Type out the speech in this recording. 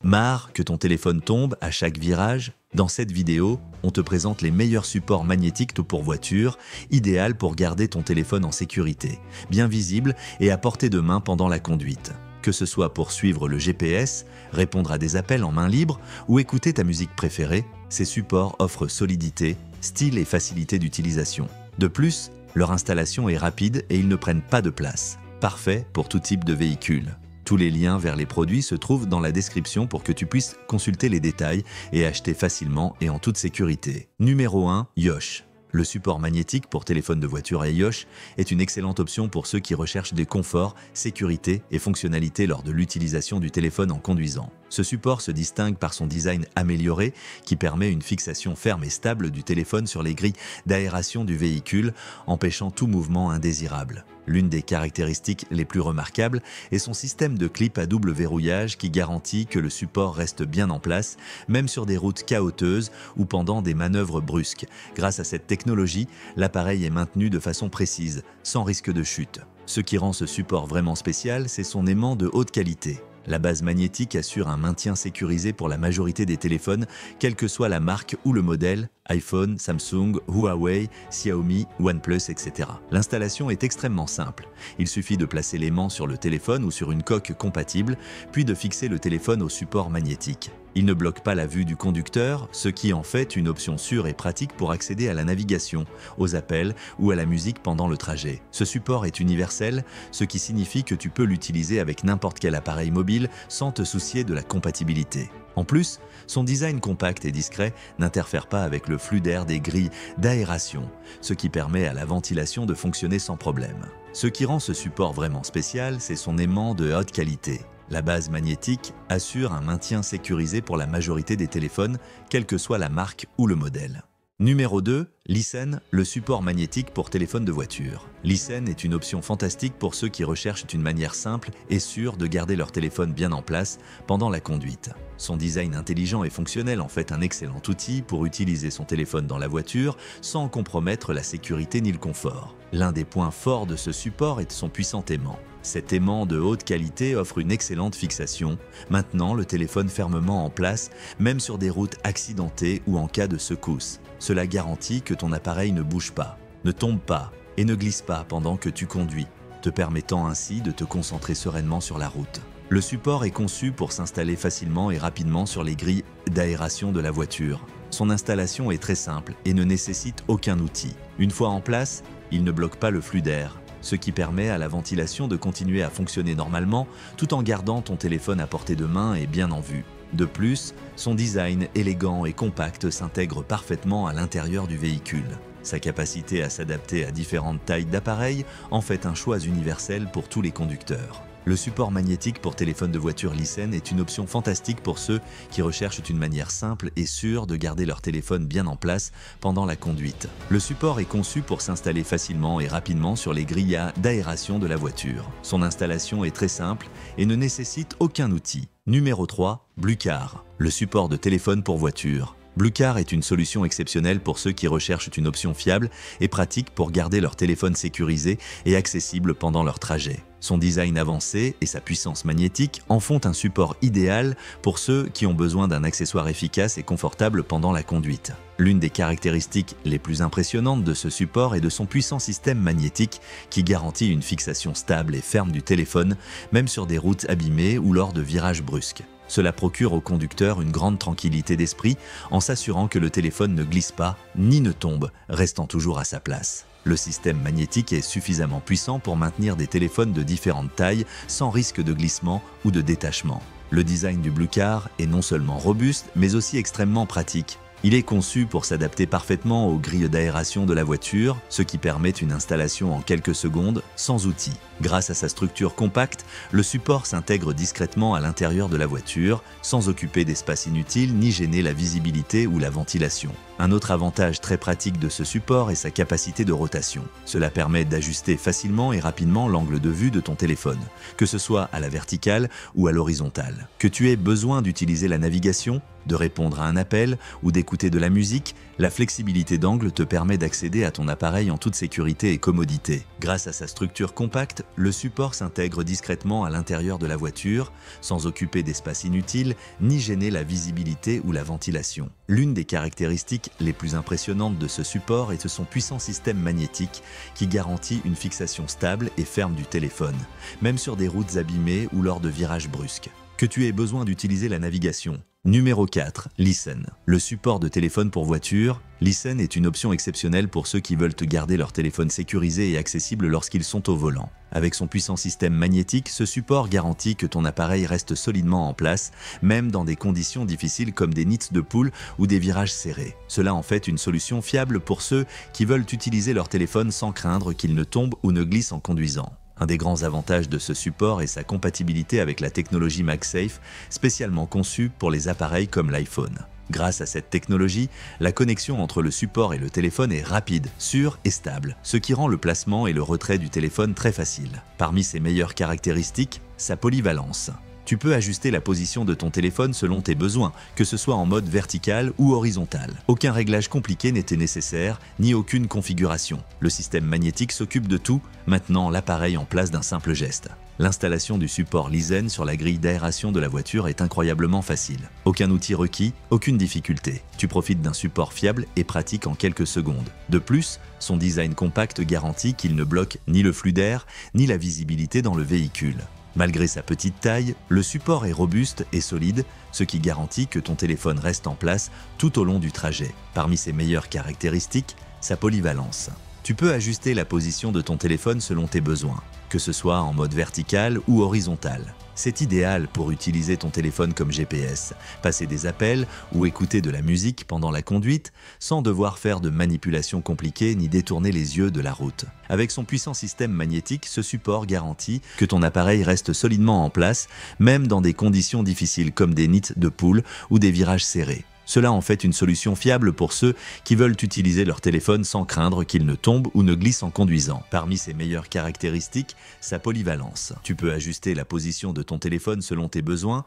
Marre que ton téléphone tombe à chaque virage? Dans cette vidéo, on te présente les meilleurs supports magnétiques pour voiture, idéal pour garder ton téléphone en sécurité, bien visible et à portée de main pendant la conduite. Que ce soit pour suivre le GPS, répondre à des appels en main libre ou écouter ta musique préférée, ces supports offrent solidité, style et facilité d'utilisation. De plus, leur installation est rapide et ils ne prennent pas de place. Parfait pour tout type de véhicule. Tous les liens vers les produits se trouvent dans la description pour que tu puisses consulter les détails et acheter facilement et en toute sécurité. Numéro 1, Yosh. Le support magnétique pour téléphone de voiture à Yosh est une excellente option pour ceux qui recherchent des conforts, sécurité et fonctionnalités lors de l'utilisation du téléphone en conduisant. Ce support se distingue par son design amélioré qui permet une fixation ferme et stable du téléphone sur les grilles d'aération du véhicule, empêchant tout mouvement indésirable. L'une des caractéristiques les plus remarquables est son système de clip à double verrouillage qui garantit que le support reste bien en place, même sur des routes chaotiques ou pendant des manœuvres brusques. Grâce à cette technologie, l'appareil est maintenu de façon précise, sans risque de chute. Ce qui rend ce support vraiment spécial, c'est son aimant de haute qualité. La base magnétique assure un maintien sécurisé pour la majorité des téléphones, quelle que soit la marque ou le modèle, iPhone, Samsung, Huawei, Xiaomi, OnePlus, etc. L'installation est extrêmement simple. Il suffit de placer l'aimant sur le téléphone ou sur une coque compatible, puis de fixer le téléphone au support magnétique. Il ne bloque pas la vue du conducteur, ce qui en fait une option sûre et pratique pour accéder à la navigation, aux appels ou à la musique pendant le trajet. Ce support est universel, ce qui signifie que tu peux l'utiliser avec n'importe quel appareil mobile sans te soucier de la compatibilité. En plus, son design compact et discret n'interfère pas avec le flux d'air des grilles d'aération, ce qui permet à la ventilation de fonctionner sans problème. Ce qui rend ce support vraiment spécial, c'est son aimant de haute qualité. La base magnétique assure un maintien sécurisé pour la majorité des téléphones, quelle que soit la marque ou le modèle. Numéro 2, Lysen, le support magnétique pour téléphone de voiture. Lysen est une option fantastique pour ceux qui recherchent une manière simple et sûre de garder leur téléphone bien en place pendant la conduite. Son design intelligent et fonctionnel en fait un excellent outil pour utiliser son téléphone dans la voiture sans compromettre la sécurité ni le confort. L'un des points forts de ce support est son puissant aimant. Cet aimant de haute qualité offre une excellente fixation, maintenant le téléphone fermement en place, même sur des routes accidentées ou en cas de secousse. Cela garantit que ton appareil ne bouge pas, ne tombe pas et ne glisse pas pendant que tu conduis, te permettant ainsi de te concentrer sereinement sur la route. Le support est conçu pour s'installer facilement et rapidement sur les grilles d'aération de la voiture. Son installation est très simple et ne nécessite aucun outil. Une fois en place, il ne bloque pas le flux d'air, ce qui permet à la ventilation de continuer à fonctionner normalement tout en gardant ton téléphone à portée de main et bien en vue. De plus, son design élégant et compact s'intègre parfaitement à l'intérieur du véhicule. Sa capacité à s'adapter à différentes tailles d'appareils en fait un choix universel pour tous les conducteurs. Le support magnétique pour téléphone de voiture Lysen est une option fantastique pour ceux qui recherchent une manière simple et sûre de garder leur téléphone bien en place pendant la conduite. Le support est conçu pour s'installer facilement et rapidement sur les grilles d'aération de la voiture. Son installation est très simple et ne nécessite aucun outil. Numéro 3, Bluecar, le support de téléphone pour voiture. Bluecar est une solution exceptionnelle pour ceux qui recherchent une option fiable et pratique pour garder leur téléphone sécurisé et accessible pendant leur trajet. Son design avancé et sa puissance magnétique en font un support idéal pour ceux qui ont besoin d'un accessoire efficace et confortable pendant la conduite. L'une des caractéristiques les plus impressionnantes de ce support est de son puissant système magnétique qui garantit une fixation stable et ferme du téléphone, même sur des routes abîmées ou lors de virages brusques. Cela procure au conducteur une grande tranquillité d'esprit en s'assurant que le téléphone ne glisse pas ni ne tombe, restant toujours à sa place. Le système magnétique est suffisamment puissant pour maintenir des téléphones de différentes tailles sans risque de glissement ou de détachement. Le design du Bluecar est non seulement robuste mais aussi extrêmement pratique. Il est conçu pour s'adapter parfaitement aux grilles d'aération de la voiture, ce qui permet une installation en quelques secondes, sans outils. Grâce à sa structure compacte, le support s'intègre discrètement à l'intérieur de la voiture, sans occuper d'espace inutile ni gêner la visibilité ou la ventilation. Un autre avantage très pratique de ce support est sa capacité de rotation. Cela permet d'ajuster facilement et rapidement l'angle de vue de ton téléphone, que ce soit à la verticale ou à l'horizontale. Que tu aies besoin d'utiliser la navigation, de répondre à un appel ou d'écouter de la musique, la flexibilité d'angle te permet d'accéder à ton appareil en toute sécurité et commodité. Grâce à sa structure compacte, le support s'intègre discrètement à l'intérieur de la voiture, sans occuper d'espace inutile ni gêner la visibilité ou la ventilation. L'une des caractéristiques les plus impressionnantes de ce support est son puissant système magnétique qui garantit une fixation stable et ferme du téléphone, même sur des routes abîmées ou lors de virages brusques. Que tu aies besoin d'utiliser la navigation. Numéro 4. Listen. Le support de téléphone pour voiture. Listen est une option exceptionnelle pour ceux qui veulent garder leur téléphone sécurisé et accessible lorsqu'ils sont au volant. Avec son puissant système magnétique, ce support garantit que ton appareil reste solidement en place, même dans des conditions difficiles comme des nids de poule ou des virages serrés. Cela en fait une solution fiable pour ceux qui veulent utiliser leur téléphone sans craindre qu'il ne tombe ou ne glisse en conduisant. Un des grands avantages de ce support est sa compatibilité avec la technologie MagSafe, spécialement conçue pour les appareils comme l'iPhone. Grâce à cette technologie, la connexion entre le support et le téléphone est rapide, sûre et stable, ce qui rend le placement et le retrait du téléphone très facile. Parmi ses meilleures caractéristiques, sa polyvalence. Tu peux ajuster la position de ton téléphone selon tes besoins, que ce soit en mode vertical ou horizontal. Aucun réglage compliqué n'était nécessaire, ni aucune configuration. Le système magnétique s'occupe de tout, maintenant l'appareil en place d'un simple geste. L'installation du support Listen sur la grille d'aération de la voiture est incroyablement facile. Aucun outil requis, aucune difficulté. Tu profites d'un support fiable et pratique en quelques secondes. De plus, son design compact garantit qu'il ne bloque ni le flux d'air, ni la visibilité dans le véhicule. Malgré sa petite taille, le support est robuste et solide, ce qui garantit que ton téléphone reste en place tout au long du trajet. Parmi ses meilleures caractéristiques, sa polyvalence. Tu peux ajuster la position de ton téléphone selon tes besoins, que ce soit en mode vertical ou horizontal. C'est idéal pour utiliser ton téléphone comme GPS, passer des appels ou écouter de la musique pendant la conduite sans devoir faire de manipulations compliquées ni détourner les yeux de la route. Avec son puissant système magnétique, ce support garantit que ton appareil reste solidement en place, même dans des conditions difficiles comme des nids de poule ou des virages serrés. Cela en fait une solution fiable pour ceux qui veulent utiliser leur téléphone sans craindre qu'il ne tombe ou ne glisse en conduisant. Parmi ses meilleures caractéristiques, sa polyvalence. Tu peux ajuster la position de ton téléphone selon tes besoins,